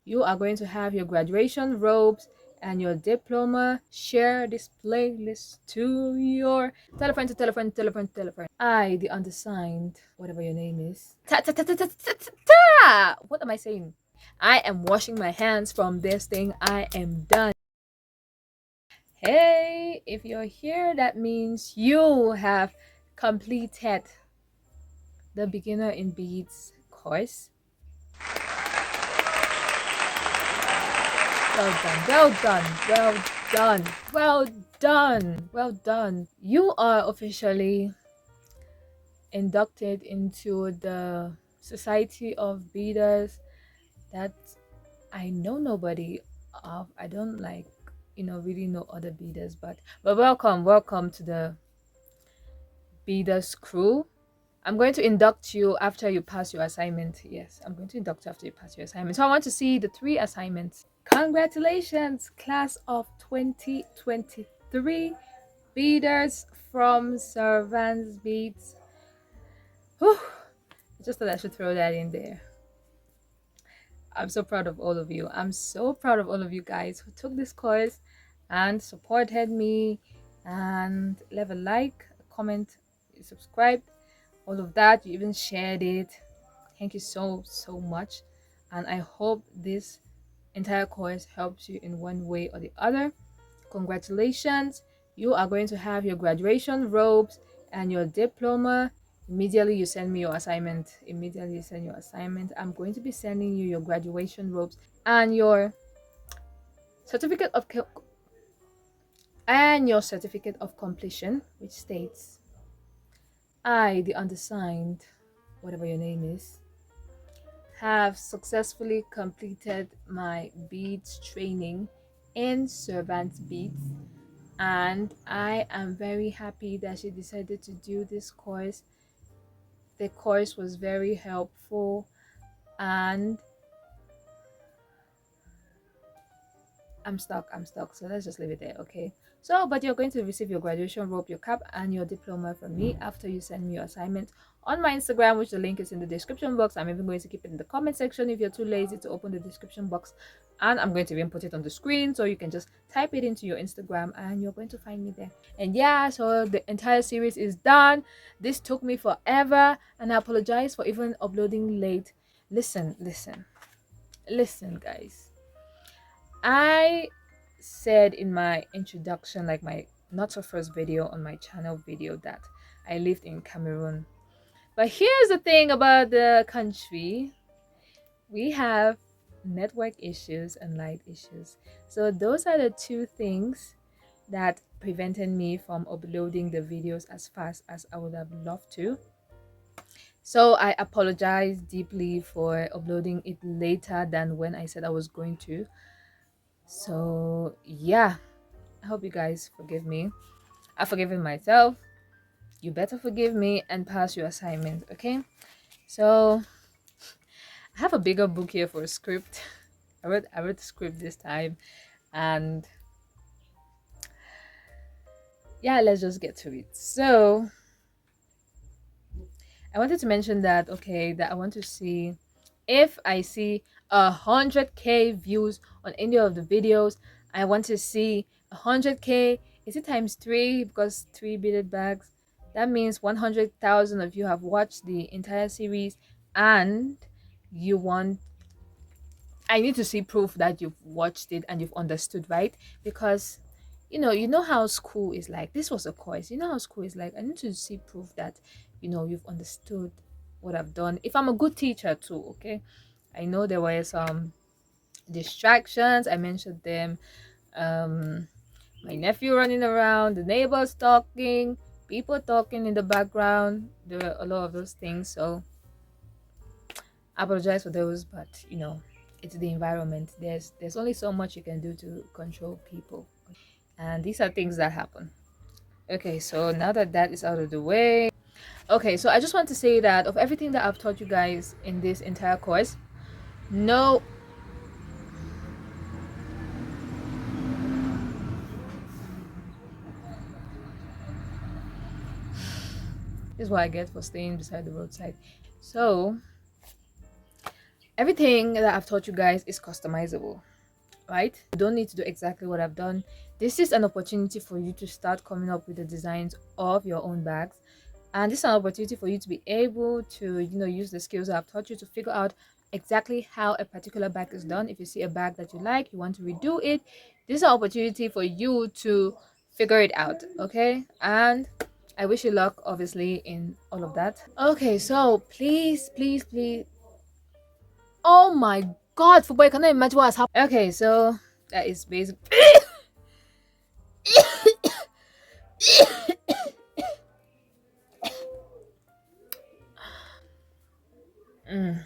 you are going to have your graduation robes and your diploma. Share this playlist to your telephone. I, the undersigned, whatever your name is. What am I saying? I am washing my hands from this thing. I am done. Hey, if you're here, that means you have completed the beginner in beads course. Well done, well done, well done, well done, well done. You are officially inducted into the Society of Beaders that I know nobody of. I don't like, really know other beaders, but welcome to the Beaders crew. I'm going to induct you after you pass your assignment. Yes, I'm going to induct you after you pass your assignment. So I want to see the 3 assignments. Congratulations, class of 2023 beaders from Servants Beads. Whew. Just thought I should throw that in there. I'm so proud of all of you. I'm so proud of all of you guys who took this course and supported me and leave a like, a comment, subscribe, all of that. You even shared it. Thank you so much, and I hope this entire course helps you in one way or the other. Congratulations, you are going to have your graduation robes and your diploma. Immediately you send me your assignment. I'm going to be sending you your graduation robes and your certificate of completion, which states, I, the undersigned, whatever your name is, have successfully completed my beads training in Servant Beads, and I am very happy that she decided to do this course. The course was very helpful, and I'm stuck, so let's just leave it there. Okay, so but you're going to receive your graduation robe, your cap, and your diploma from me after you send me your assignment on my Instagram, which the link is in the description box. I'm even going to keep it in the comment section if you're too lazy to open the description box, and I'm going to even put it on the screen so you can just type it into your Instagram and you're going to find me there. And yeah, so the entire series is done. This took me forever, and I apologize for even uploading late. Listen, guys. I said in my introduction, like my not so first video on my channel video, that I lived in Cameroon. But here's the thing about the country: we have network issues and light issues. So those are the 2 things that prevented me from uploading the videos as fast as I would have loved to. So I apologize deeply for uploading it later than when I said I was going to. So yeah, I hope you guys forgive me. I've forgiven myself. You better forgive me and pass your assignment, okay? So I have a bigger book here for a script. I wrote the script this time, and yeah, let's just get to it. So I wanted to mention that, okay, that I want to see if I see 100k views on any of the videos. I want to see 100k. Is it times 3 because 3 beaded bags? That means 100,000 of you have watched the entire series, and you want, I need to see proof that you've watched it and you've understood, right? Because you know how school is like. This was a course. You know how school is like. I need to see proof that you've understood what I've done. If I'm a good teacher too, okay? I know there were some distractions. I mentioned them. My nephew running around, the neighbors talking, people talking in the background. There were a lot of those things. So I apologize for those, but it's the environment. There's only so much you can do to control people, and these are things that happen. Okay, so now that that is out of the way, okay, so I just want to say that of everything that I've taught you guys in this entire course, no, this is what I get for staying beside the roadside. So Everything that I've taught you guys is customizable, right? You don't need to do exactly what I've done. This is an opportunity for you to start coming up with the designs of your own bags. And this is an opportunity for you to be able to, use the skills that I've taught you to figure out exactly how a particular bag is done. If you see a bag that you like, you want to redo it, this is an opportunity for you to figure it out, okay? And I wish you luck, obviously, in all of that. Okay, so please, please, please. Oh my God, football! I cannot imagine what has happened. Okay, so that is basic. Mm.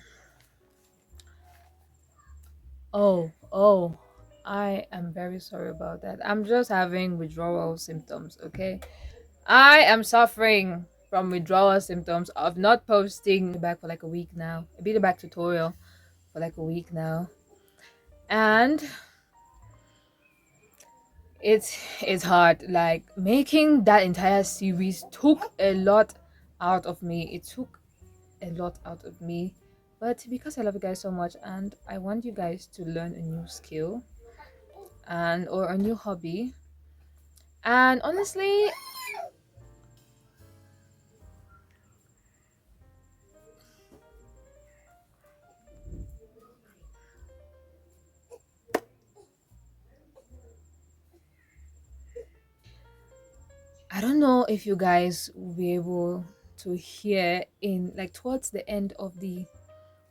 Oh, I am very sorry about that. I'm just having withdrawal symptoms, okay? I am suffering from withdrawal symptoms of not posting back for like a week now. I beat it back tutorial for like a week now. And it's hard. Like making that entire series took a lot out of me. It took a lot out of me. But because I love you guys so much and I want you guys to learn a new skill and or a new hobby. And honestly, I don't know if you guys will be able to hear in like towards the end of the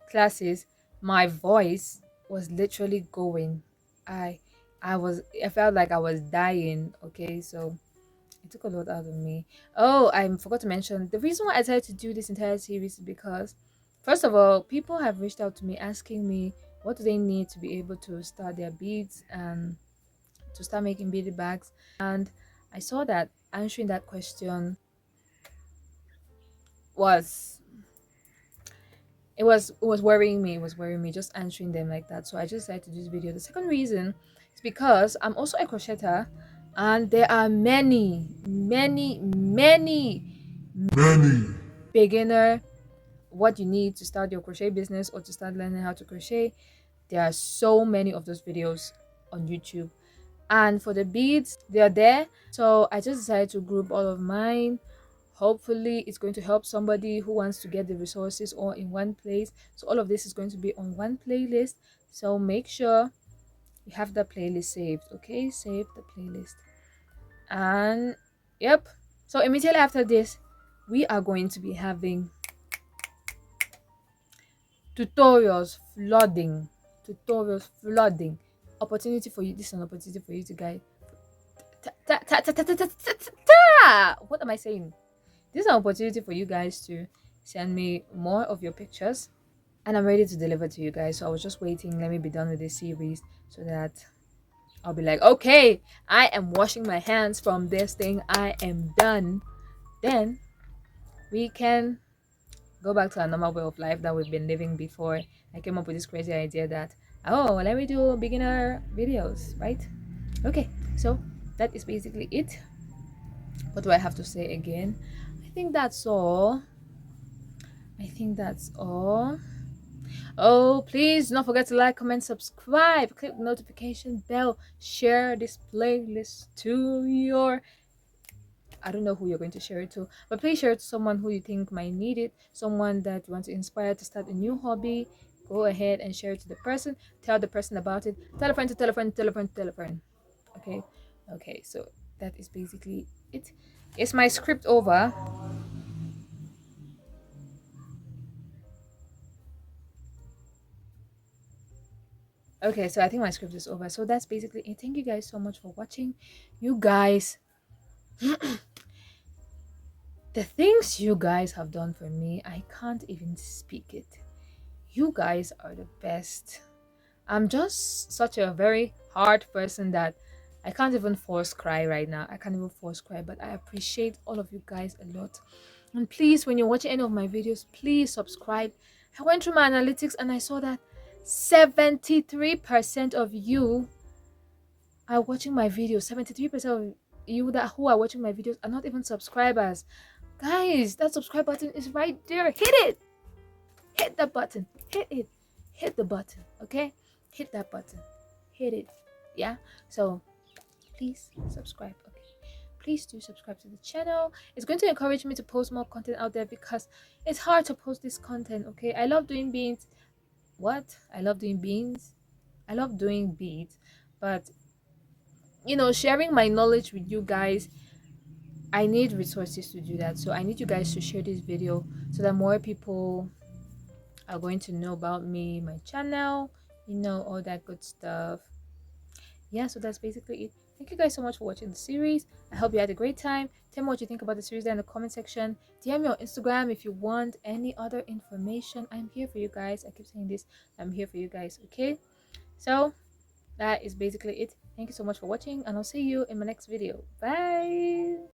classes, my voice was literally going. I I felt like I was dying, okay? So it took a lot out of me. Oh, I forgot to mention the reason why I decided to do this entire series is because first of all, people have reached out to me asking me what do they need to be able to start their beads and to start making beaded bags. And I saw that answering that question was it was worrying me. It was worrying me just answering them like that. So I just decided to do this video. The second reason is because I'm also a crocheter and there are many beginner what you need to start your crochet business or to start learning how to crochet. There are so many of those videos on YouTube. And for the beads, they are there. So I just decided to group all of mine. Hopefully it's going to help somebody who wants to get the resources all in one place. So all of this is going to be on one playlist. So make sure you have the playlist saved. Okay, save the playlist. And yep, so immediately after this we are going to be having tutorials flooding opportunity for you. This is an opportunity for you to guys. What am I saying? This is an opportunity for you guys to send me more of your pictures, and I'm ready to deliver to you guys. So I was just waiting. Let me be done with this series so that I'll be like, okay, I am washing my hands from this thing. I am done. Then we can go back to our normal way of life that we've been living before. I came up with this crazy idea that, oh, let me do beginner videos, right? Okay, so that is basically it. What do I have to say again? I think that's all. Oh, please don't forget to like, comment, subscribe, click the notification bell, share this playlist to your, I don't know who you're going to share it to, but please share it to someone who you think might need it, someone that you want to inspire to start a new hobby. Go ahead and share it to the person. Tell the person about it. Tell a friend to tell a friend, tell a friend, tell a friend. Okay? Okay, so that is basically it. Is my script over? Okay, so I think my script is over. So that's basically it. Thank you guys so much for watching. You guys, the things you guys have done for me, I can't even speak it. You guys are the best. I'm just such a very hard person that I can't even force cry right now. I can't even force cry, but I appreciate all of you guys a lot. And please, when you're watching any of my videos, please subscribe. I went through my analytics and I saw that 73% of you are watching my videos. 73% of you that who are watching my videos are not even subscribers. Guys, that subscribe button is right there. Hit it. Hit that button. Hit it. hit the button, okay? Hit that button. Hit it. Yeah? So please subscribe, okay? Please do subscribe to the channel. It's going to encourage me to post more content out there because it's hard to post this content, okay? I love doing beans. What? I love doing beans. I love doing beads, but sharing my knowledge with you guys, I need resources to do that. So I need you guys to share this video so that more people are going to know about me, my channel, all that good stuff. Yeah, so that's basically it. Thank you guys so much for watching the series. I hope you had a great time. Tell me what you think about the series down in the comment section. DM me on Instagram if you want any other information. I'm here for you guys. I keep saying this. I'm here for you guys, okay? So that is basically it. Thank you so much for watching, and I'll see you in my next video. Bye.